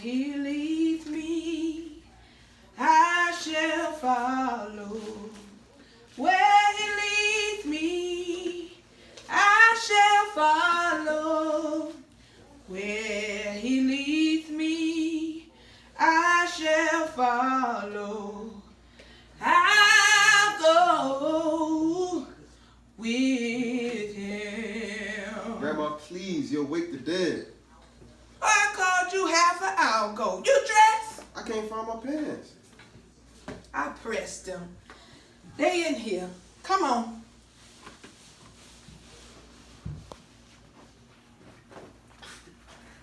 he leads me, I shall follow. Where he leads me, I shall follow. Where he leads me, I shall follow. I'll go with him. Grandma, please, you'll wake the dead. I called you half an hour ago. You dressed? I can't find my pants. I pressed them. They in here. Come on.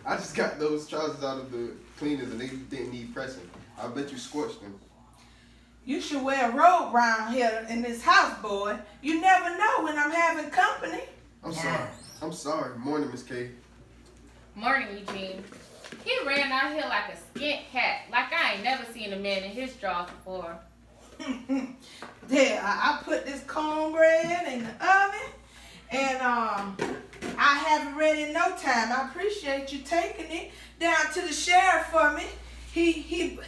I just got those trousers out of the cleaners and they didn't need pressing. I bet you scorched them. You should wear a robe round here in this house, boy. You never know when I'm having company. I'm sorry. I'm sorry. Morning, Miss K. Morning, Eugene. He ran out here like a skint cat, like I ain't never seen a man in his drawers before. There, I put this cornbread in the oven, and I have it ready in no time. I appreciate you taking it down to the sheriff for me. He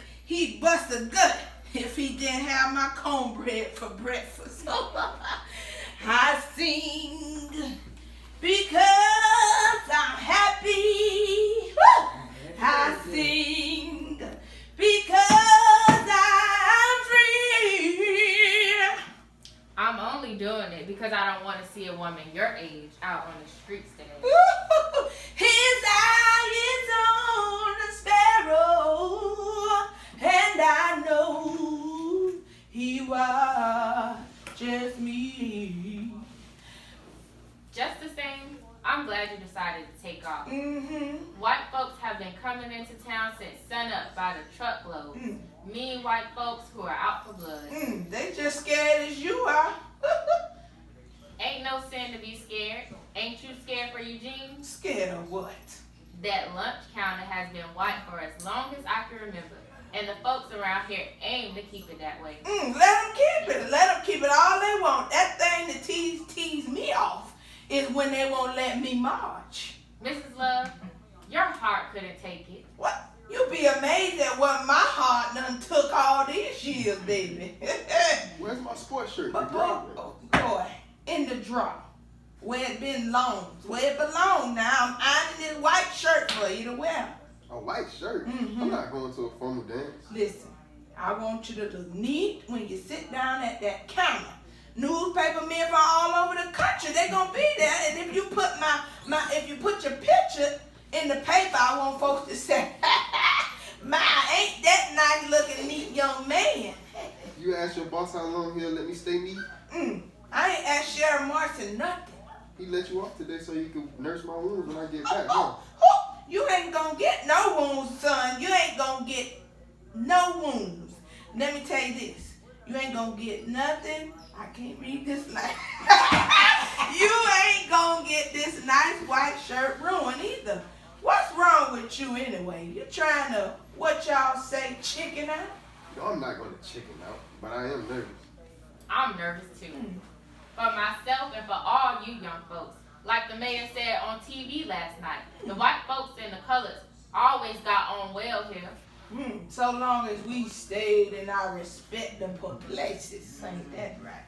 bust a gut if he didn't have my cornbread for breakfast. I sing because I'm happy. I sing because I'm free. I'm only doing it because I don't want to see a woman your age out on the streets today. His eye is on the sparrow, and I know he watches me. Just the same, I'm glad you decided to take off. Mm-hmm. White folks have been coming into town since sunup by the truckload. Mean white folks who are out for blood. They just scared as you are. Ain't no sin to be scared. Ain't you scared for Eugene? Scared of what? That lunch counter has been white for as long as I can remember. And the folks around here aim to keep it that way. Let them keep it. Let them keep it all they want. That thing that tease me off is when they won't let me march. Mrs. Love, your heart couldn't take it. What? You be amazed at what my heart done took all these years, baby. Where's my sports shirt? But boy, in the drawer, where it belongs, where it belongs. Now I'm ironing this white shirt for you to wear. A white shirt? I'm not going to a formal dance. Listen, I want you to look neat when you sit down at that counter. Newspaper men from all over the country, they gonna be there. And if you put if you put your picture in the paper, I want folks to say, ain't that nice looking neat young man. You asked your boss how long he'll let me stay neat? I ain't asked Sheriff Martin nothing. He let you off today so you could nurse my wounds when I get back, huh? You ain't gonna get no wounds, son. You ain't gonna get no wounds. Let me tell you this. You ain't gonna get nothing. I can't read this line. You ain't gonna get this nice white shirt ruined either. What's wrong with you anyway? You trying to, what y'all say, chicken out? No, I'm not going to chicken out, but I am nervous. I'm nervous too. For myself and for all you young folks. Like the mayor said on TV last night, the white folks and the colors always got on well here. So long as we stayed in our respectable places, ain't that right?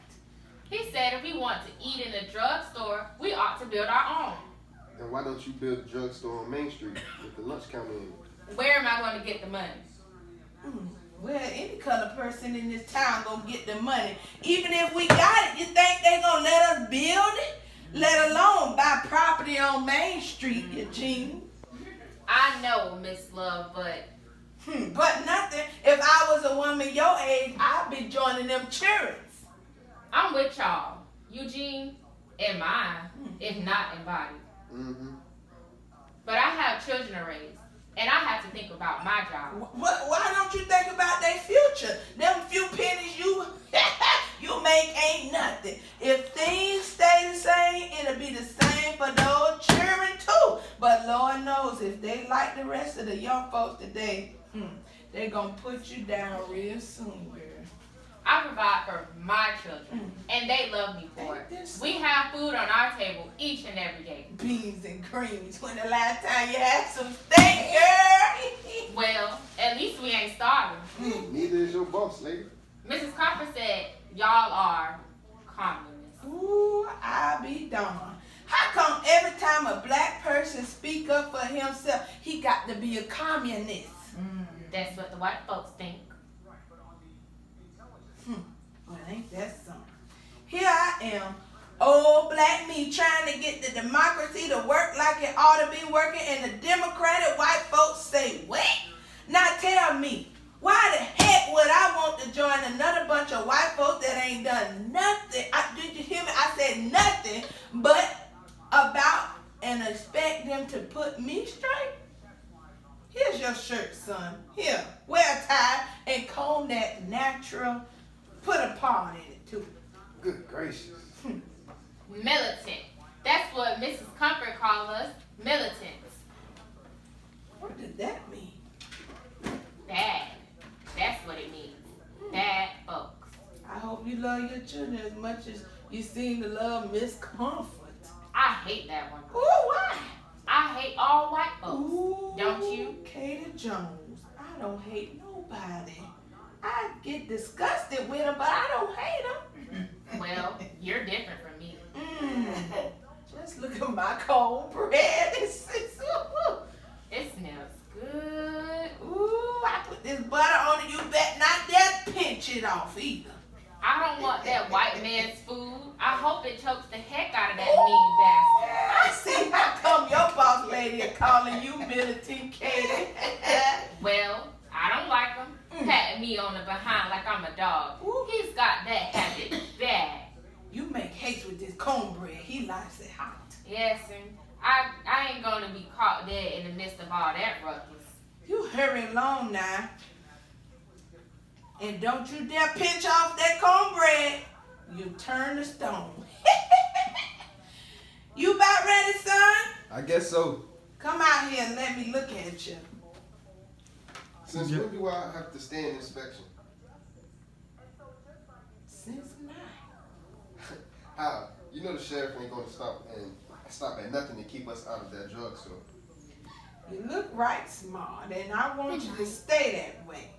He said if we want to eat in a drugstore, we ought to build our own. Then why don't you build a drugstore on Main Street with the lunch counter in it? Where am I going to get the money? Well, any color person in this town gonna get the money. Even if we got it, you think they gonna let us build it? Let alone buy property on Main Street, Eugene. I know, Miss Love, but... But nothing. If I was a woman your age, I'd be joining them children. I'm with y'all. Eugene, in mind, if not in body. But I have children to raise. And I have to think about my job. Why don't you think about their future? Them few pennies you make ain't nothing. If things stay the same, it'll be the same for those children too. But Lord knows if they like the rest of the young folks today, they're going to put you down real soon, girl. I provide for my children, and they love me for it. We have food on our table each and every day. Beans and creams. When the last time you had some steak, girl? Well, at least we ain't starving. Neither is your boss, lady. Mrs. Copper said, y'all are communists. Ooh, I be darned. How come every time a black person speak up for himself, he got to be a communist? That's what the white folks think. Well, ain't that something? Here I am, old black me, trying to get the democracy to work like it ought to be working, and the Democratic white folks say, what? Now tell me, why the heck would I want to join another bunch of white folks that ain't done nothing? Did you hear me? I said nothing but about and expect them to put me straight? Here's your shirt, son. Here, wear a tie and comb that natural. Put a part in it, too. Good gracious. Militant. That's what Mrs. Comfort calls us, militants. What did that mean? Bad. That's what it means. Bad folks. I hope you love your children as much as you seem to love Miss Comfort. I hate that one. Ooh, why? I hate all white folks. Ooh, Don't you? Katie Jones. I don't hate nobody. I get disgusted with them, but I don't hate them. Well, you're different from me. Just look at my cornbread. It It smells good. Ooh, I put this butter on it. You bet not dare pinch it off either. I don't want that white man's food. I hope it chokes the heck out of that mean bastard. I see how come your boss lady is calling you militant, Katie. Well, I don't like him patting me on the behind like I'm a dog. He's got that habit bad. You make haste with this cornbread. He likes it hot. Yes, and I ain't gonna be caught dead in the midst of all that ruckus. You hurry along now. And don't you dare pinch off that cornbread. You turn to stone. You about ready, son? I guess so. Come out here and let me look at you. Since when do I have to stand inspection? Since now. How? You know the sheriff ain't gonna stop at nothing to keep us out of that drugstore. You look right smart, and I want you to stay that way.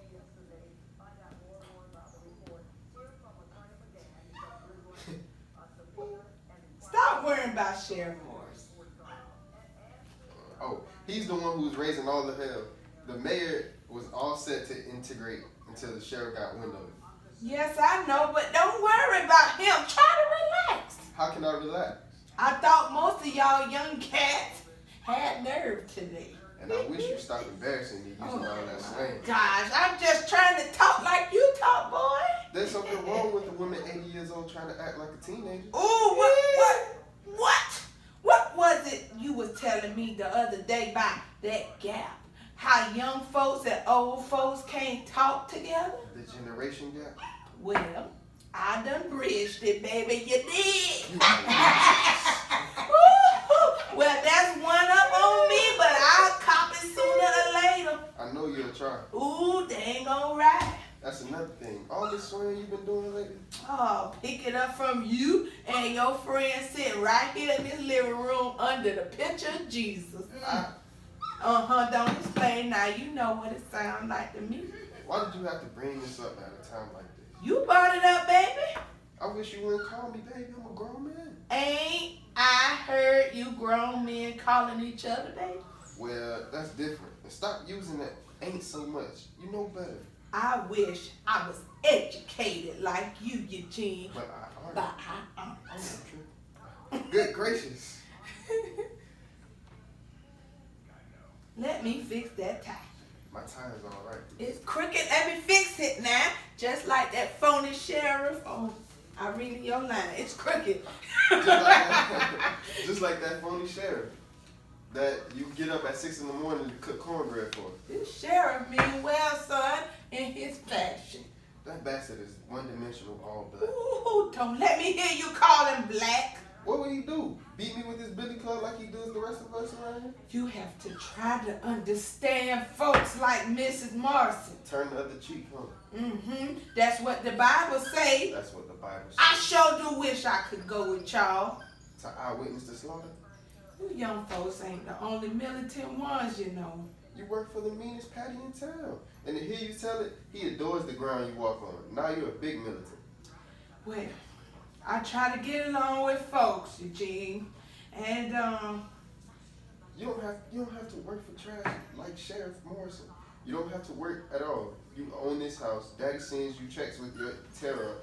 Stop worrying about Sheriff Morris. Oh, he's the one who's raising all the hell. The mayor was all set to integrate until the sheriff got wind of it. Yes, I know, but don't worry about him. Try to relax. How can I relax? I thought most of y'all young cats had nerve today. And I wish you stopped embarrassing me using all that slang. Gosh, I'm just trying to talk like you talk, boy. There's something wrong with a woman 80 years old trying to act like a teenager. Ooh, what was it you was telling me the other day about that gap? How young folks and old folks can't talk together? The generation gap. Well, I done bridged it, baby. You did. Well, that's one up on me, but I'll cop it sooner or later. I know you'll try. Ooh, they ain't gonna ride. That's another thing. All this swearing you've been doing lately. Oh, pick it up from you and your friend sitting right here in this living room under the picture of Jesus. Don't explain now. You know what it sounds like to me. Why did you have to bring this up at a time like this? You brought it up, baby. I wish you wouldn't call me baby. I'm a grown man. Ain't I heard you grown men calling each other, baby? Well, that's different. And stop using that ain't so much. You know better. I wish I was educated like you, Eugene. But I But aren't. Good gracious. Let me fix that tie. My tie is all right. It's crooked. Let me fix it now. Just like that phony sheriff. Oh, I read your line. It's crooked. Just like that phony sheriff that you get up at 6 in the morning to cook cornbread for. This sheriff mean well, son, in his fashion. That bastard is one-dimensional all black. Ooh, don't let me hear you call him black. What would he do? Beat me with his billy club like he does the rest of us around here? You have to try to understand folks like Mrs. Morrison. Turn the other cheek, huh? That's what the Bible say. That's what the Bible says. I sure do wish I could go with y'all. To eyewitness the slaughter? You young folks ain't the only militant ones, you know. You work for the meanest patty in town. And to hear you tell it, he adores the ground you walk on. Now you're a big militant. Well, I try to get along with folks, Eugene. And, You don't have to work for trash like Sheriff Morrison. You don't have to work at all. You own this house. Daddy sends you checks with your terror.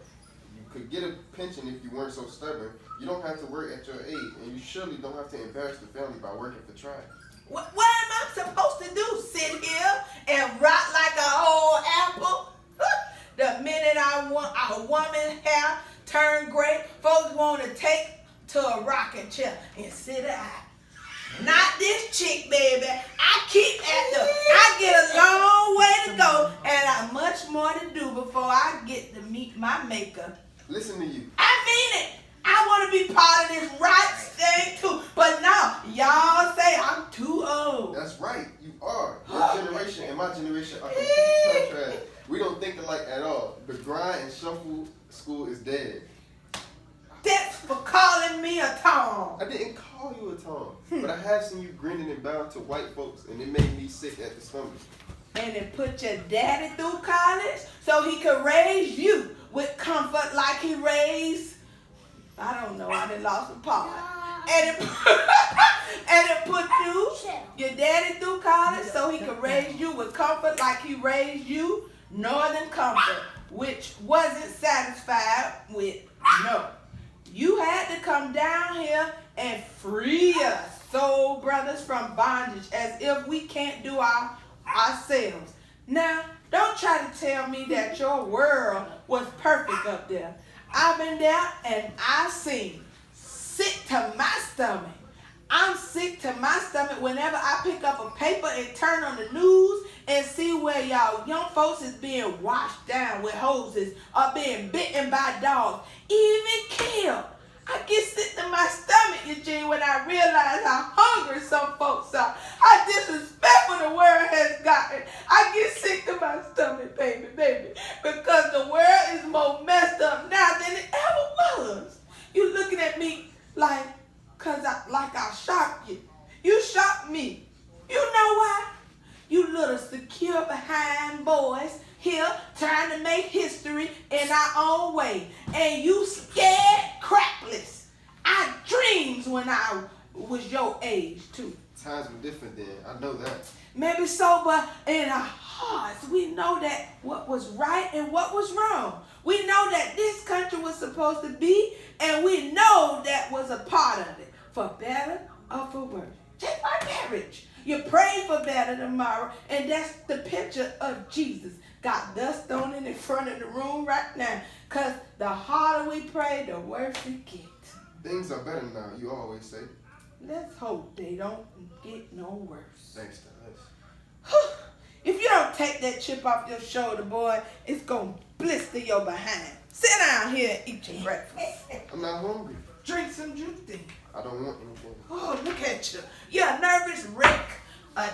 You could get a pension if you weren't so stubborn. You don't have to work at your age, and you surely don't have to embarrass the family by working for trash. what am I supposed to do? Sit here and rot like an old apple? The minute I want a woman's hair turn gray, folks want to take to a rocking chair and sit down. Not this chick, baby. I get a long way to go, and I much more to do before I get to meet my maker. Listen to you. I mean it. I want to be part of this rights thing too. But now, y'all say I'm too old. That's right. You are. Your generation and my generation are complete contrast. We don't think alike at all. The grind and shuffle school is dead. That's for calling me a Tom. I didn't call you a Tom, but I have seen you grinning and bowing to white folks, and it made me sick at the stomach. And then put your daddy through college so he could raise you with comfort like he raised, I don't know, I done lost a part. And it put your daddy through college so he could raise you with comfort like he raised you, Northern Comfort, which wasn't satisfied with no. You had to come down here and free us, soul brothers, from bondage, as if we can't do ourselves. Now, don't try to tell me that your world was perfect up there. I've been there and I've seen. Sick to my stomach. I'm sick to my stomach whenever I pick up a paper and turn on the news and see where y'all young folks is being washed down with hoses or being bitten by dogs, even killed. I get sick to my stomach, Eugene, when I realize how hungry some folks are, how disrespectful the world has gotten. I get sick to my stomach, baby, because the world is more messed up now than it ever was. You looking at me like I shocked you. You shocked me. You know why? You little secure behind boys here trying to make history in our own way. And you scared crapless. I dreams when I was your age too. Times were different then. I know that. Maybe so, but in our hearts, we know that what was right and what was wrong. We know that this country was supposed to be, and we know that was a part of it, for better or for worse. Just like marriage. You pray for better tomorrow, and that's the picture of Jesus. Got dust on it in front of the room right now, because the harder we pray, the worse it gets. Things are better now, you always say. Let's hope they don't get no worse. Thanks to us. If you don't take that chip off your shoulder, boy, it's going to blister your behind. Sit down here and eat your breakfast. I'm not hungry. Drink some juice then. I don't want anything. Oh, look at you. You're a nervous wreck.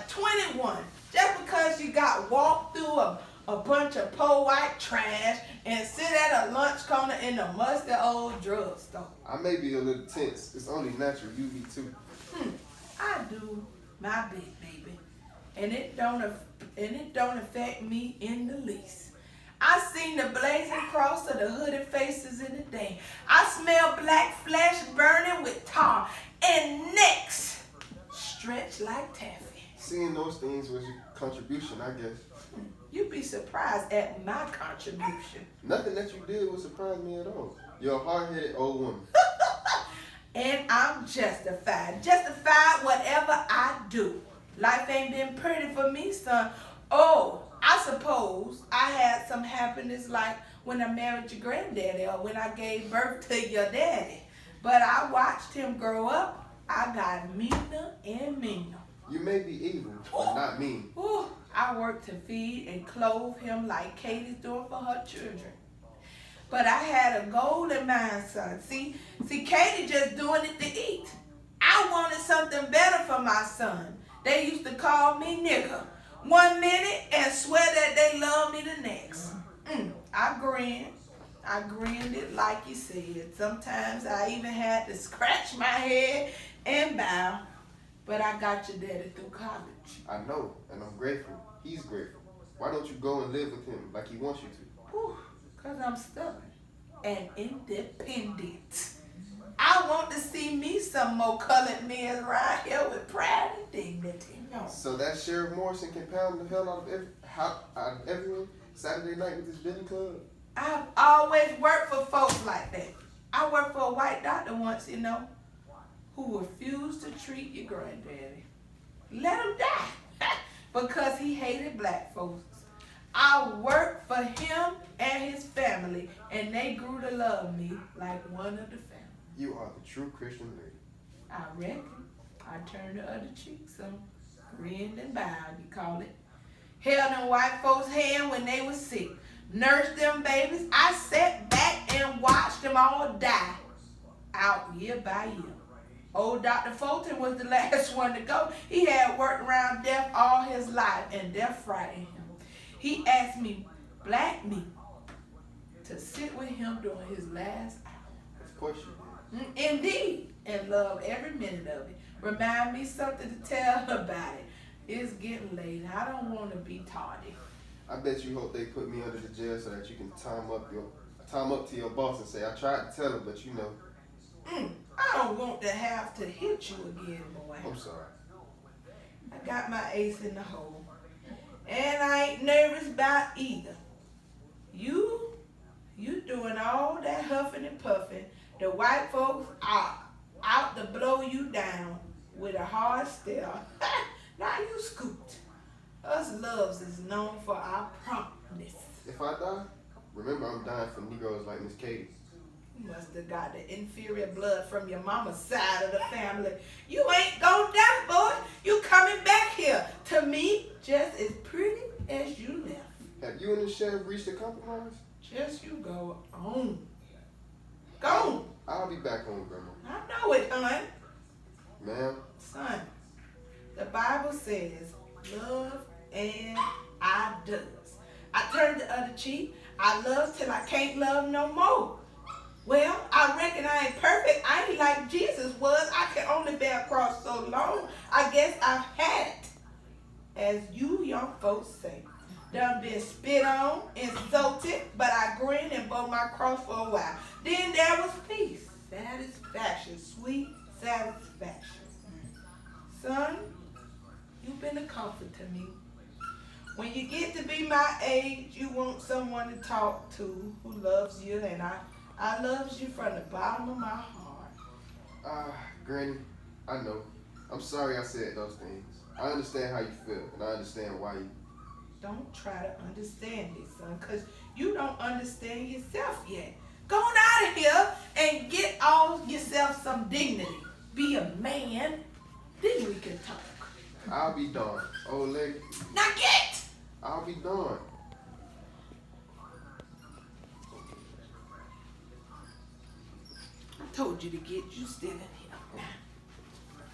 21. Just because you got walked through a bunch of poor white trash and sit at a lunch corner in the musty old drugstore. I may be a little tense. It's only natural. You be too. I do my bit, baby. And it don't affect me in the least. I seen the blazing cross of the hooded faces in the day. I smell black flesh burning with tar and necks stretched like taffy. Seeing those things was your contribution, I guess. You'd be surprised at my contribution. Nothing that you did would surprise me at all. You're a hard-headed old woman. And I'm justified. Justified whatever I do. Life ain't been pretty for me, son. Oh, I suppose I had some happiness like when I married your granddaddy or when I gave birth to your daddy. But I watched him grow up. I got meaner and meaner. You may be evil, but not mean. Ooh, I worked to feed and clothe him like Katie's doing for her children. But I had a goal in mind, son. See, Katie just doing it to eat. I wanted something better for my son. They used to call me nigger 1 minute and swear that they love me the next. I grinned. I grinned it like you said. Sometimes I even had to scratch my head and bow. But I got your daddy through college. I know, and I'm grateful. He's grateful. Why don't you go and live with him like he wants you to? Whew, 'cause I'm stubborn and independent. I want to see me some more colored men around here with pride and dignity. No. So that Sheriff Morrison can pound the hell out of everyone Saturday night with his Billy Club? I've always worked for folks like that. I worked for a white doctor once, who refused to treat your granddaddy. Let him die because he hated black folks. I worked for him and his family, and they grew to love me like one of the family. You are the true Christian lady. I reckon. I turned the other cheek some. Grinned and bowed, you call it. Held them white folks' hand when they was sick. Nursed them babies. I sat back and watched them all die out year by year. Old Dr. Fulton was the last one to go. He had worked around death all his life, and death frightened him. He asked me, black me, to sit with him during his last hour. Of course you did. Indeed, and love every minute of it. Remind me something to tell about it. It's getting late. I don't want to be tardy. I bet you hope they put me under the jail so that you can time up to your boss and say, I tried to tell him, but you know. I don't want to have to hit you again, boy. I'm sorry. I got my ace in the hole. And I ain't nervous about either. You doing all that huffing and puffing. The white folks are out to blow you down with a hard stare. Now you scooped. Us loves is known for our promptness. If I die, remember I'm dying for Negroes like Miss Katie. You must have got the inferior blood from your mama's side of the family. You ain't gonna die, boy. You coming back here to me just as pretty as you left. Have you and the sheriff reached a compromise? Just you go on. Go. I'll be back home, Grandma. I know it, hon. Ma'am? Son, the Bible says, love and I does. I turned the other cheek. I love till I can't love no more. Well, I reckon I ain't perfect. I ain't like Jesus was. I can only bear a cross so long. I guess I've had it. As you young folks say. Done been spit on, insulted, but I grinned and bore my cross for a while. Then there was peace, satisfaction, sweet satisfaction. Son, you've been a comfort to me. When you get to be my age, you want someone to talk to who loves you, and I loves you from the bottom of my heart. Granny, I know. I'm sorry I said those things. I understand how you feel, and I understand why you... Don't try to understand me, son, because you don't understand yourself yet. Go on out of here and get all yourself some dignity. Be a man, then we can talk. I'll be darned, old lady. Now get! I'll be darned. I told you to get you still in here. Now,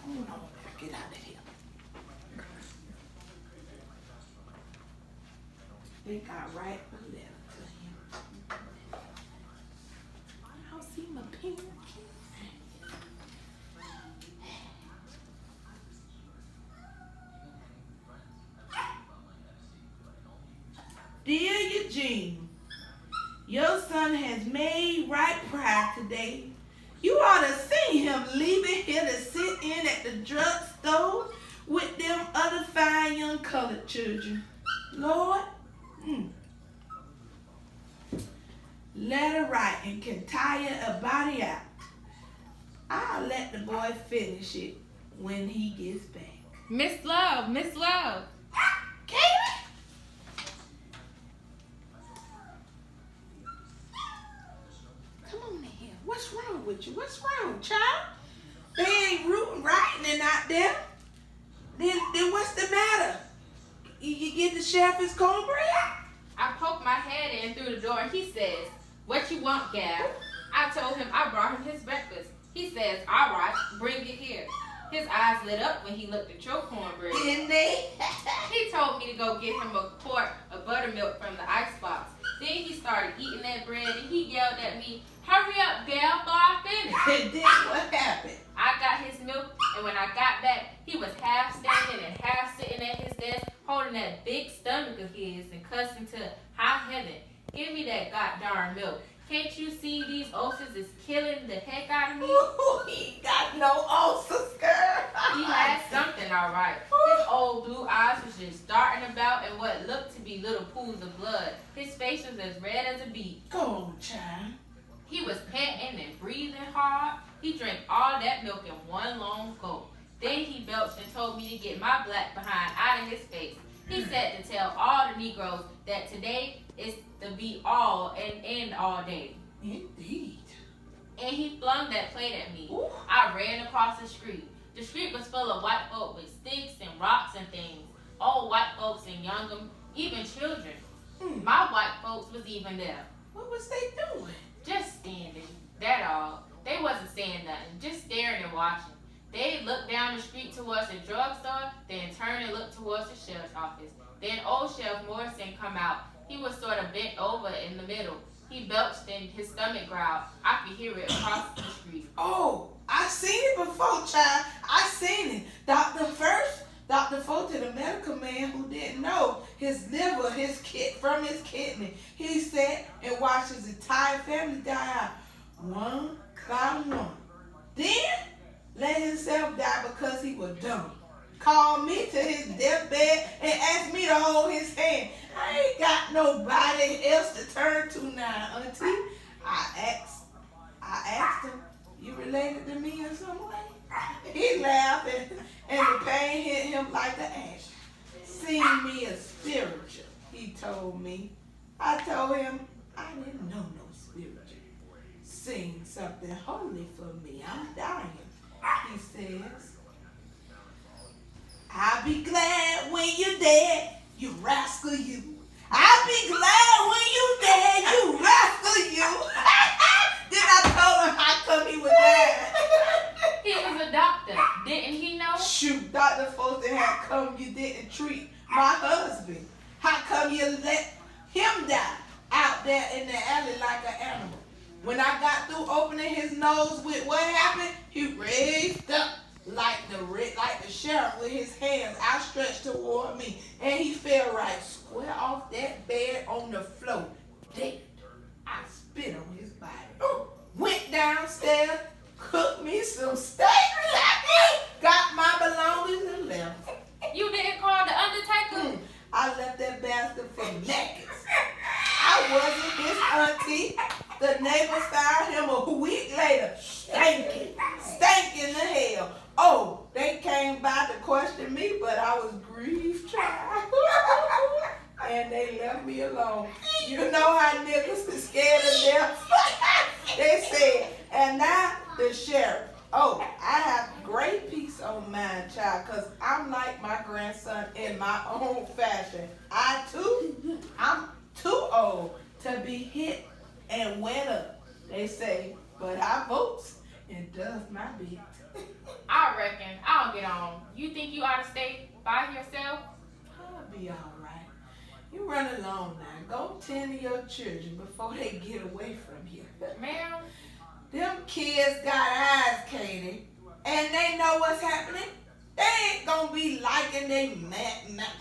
hold on, get out of here. I think I write a letter to him. I don't see my pen. Dear Eugene, your son has made right pride today. You ought to see him leaving here to sit in at the drugstore with them other fine young colored children. Lord, let her write and can tire a body out. I'll let the boy finish it when he gets back. Miss Love, Miss Love. Katie! Come on in here. What's wrong with you? What's wrong, child? They ain't rooting, writing out there. Then what's the matter? You get the sheriff his cornbread? I poked my head in through the door and he says, "What you want, gal?" I told him I brought him his breakfast. He says, "All right, bring it here." His eyes lit up when he looked at your cornbread. Didn't they? He told me to go get him a quart of buttermilk from the icebox. Then he started eating that bread and he yelled at me, "Hurry up, gal, before I finish." And then what happened? I got his milk, and when I got back, He was half standing and half sitting at his desk, holding that big stomach of his and cussing to high heaven. Give me that goddamn milk. Can't you see these ulcers is killing the heck out of me? Ooh, he ain't got no ulcers, girl. He had something, all right. His old blue eyes was just darting about in what looked to be little pools of blood. His face was as red as a beet. Go on, child. He was panting and breathing hard. He drank all that milk in one long gulp. Then he belched and told me to get my black behind out of his face. He said to tell all the Negroes that today is to be all and end all day. Indeed. And he flung that plate at me. Ooh. I ran across the street. The street was full of white folk with sticks and rocks and things. Old white folks and young, even children. My white folks was even there. What was they doing? Just standing. That all. They wasn't saying nothing, just staring and watching. They looked down the street towards the drugstore, then turned and looked towards the sheriff's office. Then old Sheriff Morrison come out. He was sort of bent over in the middle. He belched and his stomach growled. I could hear it across the street. Oh, I seen it before, child. I seen it. Dr. Fulton, the medical man who didn't know his liver, from his kidney. He sat and watched his entire family die out, one by one. Then let himself die because he was dumb. Called me to his deathbed and asked me to hold his hand. I ain't got nobody else to turn to now, auntie. I asked him, you related to me in some way? He laughed and the pain hit him like an ash. Seen me as spiritual, he told me. I told him I didn't know no spiritual. Sing something holy for me. I'm dying. He says, I'll be glad when you're dead, you rascal you. I'll be glad when you're dead, you rascal you. Then I told him how come he was dead. He was a doctor. Didn't he know? Shoot, Dr. Fulton, how come you didn't treat my husband? How come you let him die out there in the alley like an animal? When I got through opening his nose with what happened, he raised up like the sheriff with his hands outstretched toward me. And he fell right square off that bed on the floor, dead. I spit on his body. Went downstairs, cooked me some steak, got my belongings and left. You didn't call the undertaker? I left that bastard for naked. I wasn't his auntie. The neighbors found him a week later, stinking to hell. Oh, they came by to question me, but I was grieved, child. And they left me alone. You know how niggas is scared of death? They said, and now the sheriff. Oh, I have great peace on mine, child, because I'm like my grandson in my own fashion. I'm too old to be hit and wet up, they say, but I votes and does my bit. I reckon I'll get on. You think you ought to stay by yourself? I'll be all right. You run along now. Go tend to your children before they get away from you. Ma'am? Them kids got eyes, Katie, and they know what's happening. They ain't gonna be liking their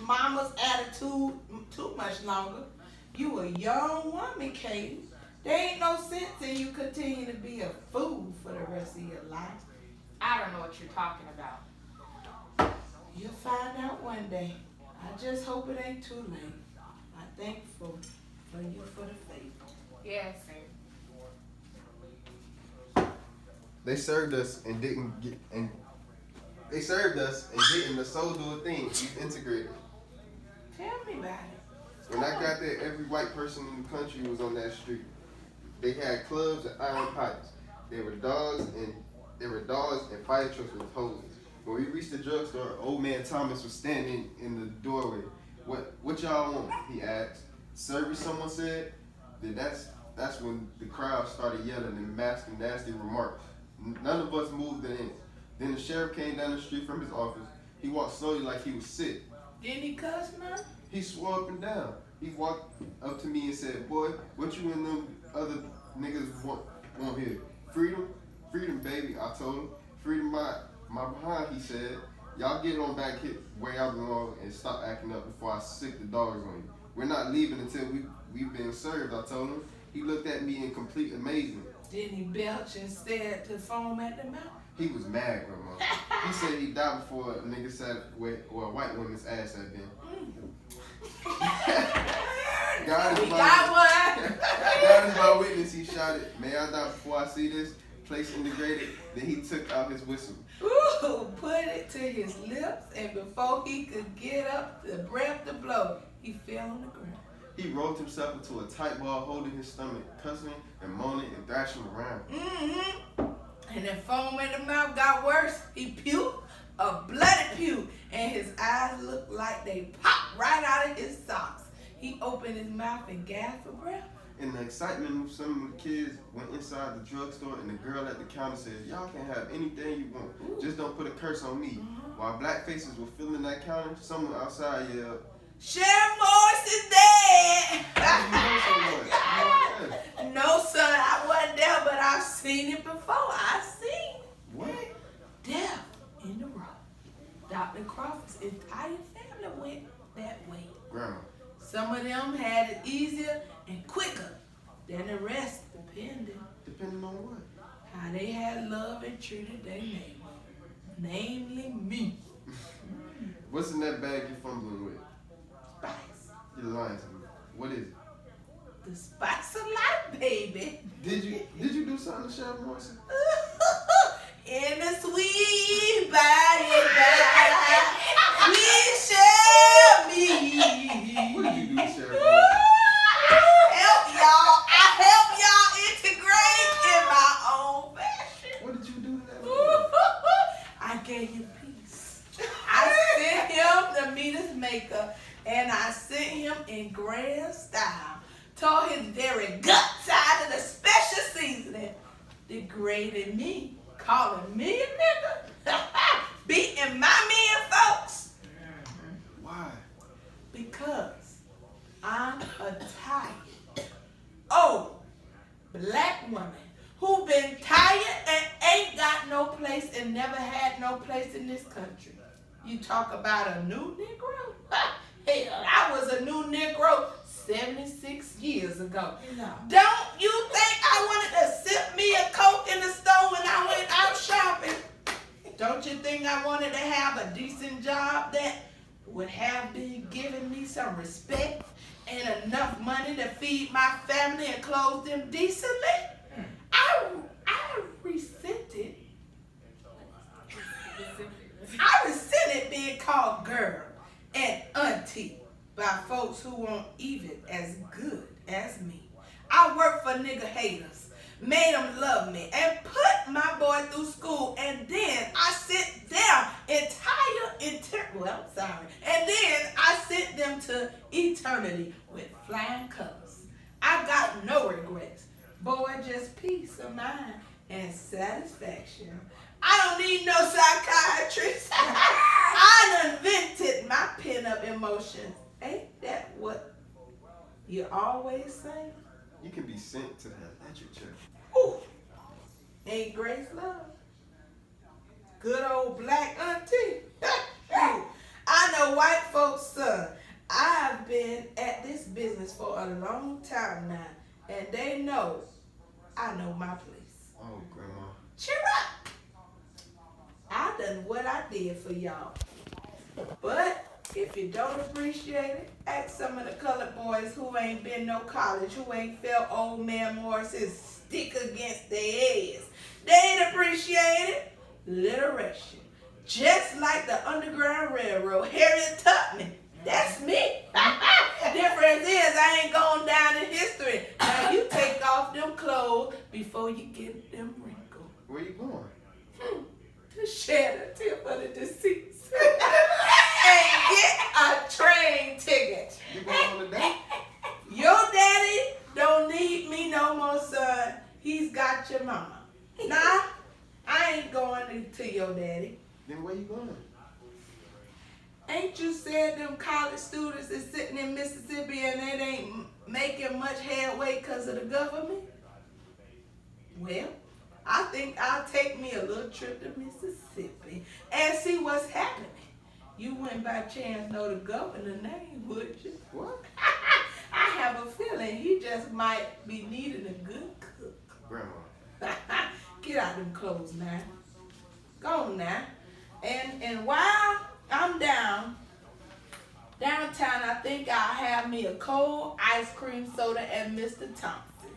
mama's attitude too much longer. You a young woman, Katie. There ain't no sense in you continue to be a fool for the rest of your life. I don't know what you're talking about. You'll find out one day. I just hope it ain't too late. I'm thankful for you for the faith. Yes, sir. They served us and didn't the soul do a thing. We've integrated. Tell me about it. When I got there, every white person in the country was on that street. They had clubs and iron pipes. There were dogs and fire trucks with hoses. When we reached the drugstore, old man Thomas was standing in the doorway. What y'all want? He asked. Service, someone said. Then that's when the crowd started yelling and masking nasty remarks. None of us moved an inch. Then the sheriff came down the street from his office. He walked slowly like he was sick. Didn't he cuss none? He swore up and down. He walked up to me and said, boy, what you and them other niggas want here? Freedom? Freedom, baby, I told him. Freedom my behind, he said. Y'all get on back here where y'all belong and stop acting up before I sick the dogs on you. We're not leaving until we've been served, I told him. He looked at me in complete amazement. Didn't he belch and stare to foam at the mouth? He was mad, Grandma. He said he died before a nigga sat where a white woman's ass had been. God is my witness, he shouted. May I die before I see this place integrated? Then he took out his whistle. Ooh, put it to his lips, and before he could get up the breath to blow, he fell on the ground. He rolled himself into a tight ball, holding his stomach, cussing and moaning and thrashing around. And the foam in the mouth got worse. He puked, a bloody puke, and his eyes looked like they popped right out of his socks. He opened his mouth and gasped for breath. In the excitement, some of the kids went inside the drugstore, and the girl at the counter said, "Y'all can have anything you want. Just don't put a curse on me." While black faces were filling that counter, someone outside yelled, "Sheriff Morris is dead!" "How do you know so much?" No, son, I wasn't there, but I've seen it before. I've seen What? death in the road. Dr. Crawford's entire family went that way. Grandma. Some of them had it easier and quicker than the rest, Depending on what? how they had loved and treated their neighbor, namely me. What's in that bag you're fumbling with? Spice. You're lying to me. What is it? The spice of life, baby. Did you do something to Sheriff Morrison? In the sweet by and by, we shall meet. What did you do to Sheriff Morrison? Help y'all. I help y'all integrate in my own fashion. What did you do to that man? I gave him peace. I sent him to meet his maker, and I sent him in grand style. Tore his very guts out of the special seasoning. Degraded me, calling me a nigga, beating my men folks. Why? Because I'm a tired, old, black woman who been tired and ain't got no place and never had no place in this country. You talk about a new Negro? Hell, I was a new Negro 76 years ago. No. Don't you think I wanted to sip me a Coke in the store when I went out shopping? Don't you think I wanted to have a decent job that would have been giving me some respect and enough money to feed my family and clothe them decently? I resented being called girl and auntie by folks who weren't even as good as me. I worked for nigga haters, made them love me, and put my boy through school, and then I sent them and then I sent them to eternity with flying colors. I got no regrets. Boy, just peace of mind and satisfaction. I don't need no psychiatrist. I done vented my pin-up emotions. Ain't that what you always say? You can be sent to the electric chair. Ooh, ain't Grace love? Good old black auntie. I know white folks, son. I've been at this business for a long time now, and they know I know my place. Oh, Grandma. Cheer up. I done what I did for y'all. But if you don't appreciate it, ask some of the colored boys who ain't been no college, who ain't felt old man Morris's stick against their heads. They ain't appreciate it. Literation. Just like the Underground Railroad, Harriet Tubman. That's me. Difference is I ain't going down in history. Now you take off them clothes before you get them wrinkled. Where you going? To share the tip of the deceased. And get a train ticket. You going on a date? Your daddy don't need me no more, son. He's got your mama. Nah, I ain't going to your daddy. Then where you going? Ain't you said them college students is sitting in Mississippi and they ain't making much headway because of the government? Well, I think I'll take me a little trip to Mississippi and see what's happening. You wouldn't by chance know the governor name, would you? What? I have a feeling he just might be needing a good cook. Grandma. Get out them clothes now. Go on now. And while I'm downtown, I think I'll have me a cold ice cream soda at Mr. Thompson.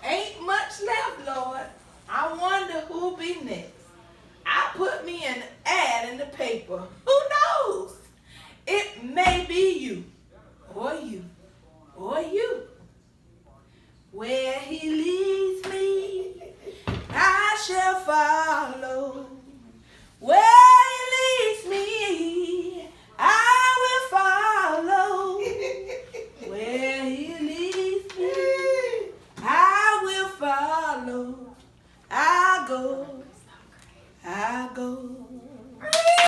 Ain't much left, Lord. I wonder who'll be next. I put me an ad in the paper. Who knows? It may be you, or you, or you. Where he leads me, I shall follow. Where